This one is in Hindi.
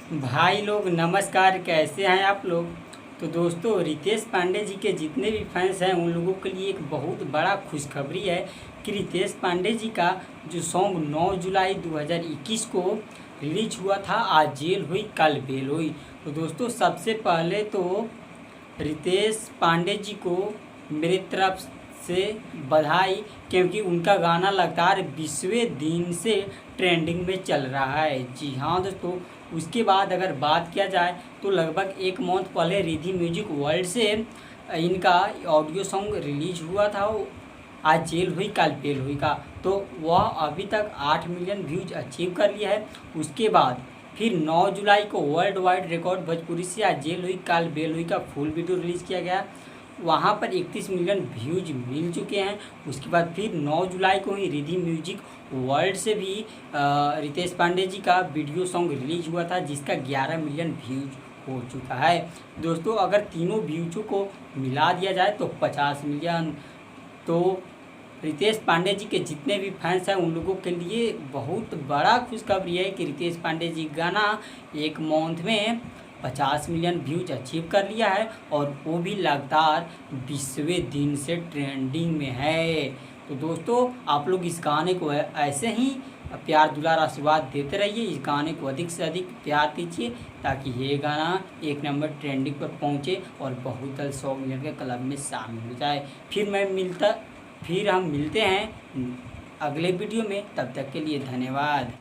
भाई लोग नमस्कार, कैसे हैं आप लोग। तो दोस्तों, रितेश पांडे जी के जितने भी फैंस हैं उन लोगों के लिए एक बहुत बड़ा खुशखबरी है कि रितेश पांडे जी का जो सॉन्ग 9 जुलाई 2021 को रिलीज हुआ था, आज जेल हुई कल बेल हुई। तो दोस्तों, सबसे पहले तो रितेश पांडे जी को मेरी तरफ से बधाई, क्योंकि उनका गाना लगातार 20वें दिन से ट्रेंडिंग में चल रहा है। जी हाँ दोस्तों, उसके बाद अगर बात किया जाए तो लगभग एक मंथ पहले रिधि म्यूजिक वर्ल्ड से इनका ऑडियो सॉन्ग रिलीज हुआ था। आज जेल हुई कल बेल हुई का, तो वह अभी तक 8 मिलियन व्यूज अचीव कर लिया है। उसके बाद फिर 9 जुलाई को वर्ल्ड वाइड रिकॉर्ड भोजपुरी से आज जेल हुई कल बेल हुई का फुल वीडियो रिलीज़ किया गया। वहाँ पर 31 मिलियन व्यूज मिल चुके हैं। उसके बाद फिर 9 जुलाई को ही रिधि म्यूजिक वर्ल्ड से भी रितेश पांडे जी का वीडियो सॉन्ग रिलीज हुआ था, जिसका 11 मिलियन व्यूज हो चुका है। दोस्तों, अगर तीनों व्यूजों को मिला दिया जाए तो 50 मिलियन। तो रितेश पांडे जी के जितने भी फैंस हैं उन लोगों के लिए बहुत बड़ा खुशखबरी है कि रितेश पांडे जी गाना एक मंथ में 50 मिलियन व्यूज अचीव कर लिया है, और वो भी लगातार 20वें दिन से ट्रेंडिंग में है। तो दोस्तों, आप लोग इस गाने को ऐसे ही प्यार दुलार आशीर्वाद देते रहिए। इस गाने को अधिक से अधिक प्यार दीजिए ताकि ये गाना एक नंबर ट्रेंडिंग पर पहुंचे और बहुत जल्द 100 मिलियन के क्लब में शामिल हो जाए। फिर हम मिलते हैं अगले वीडियो में। तब तक के लिए धन्यवाद।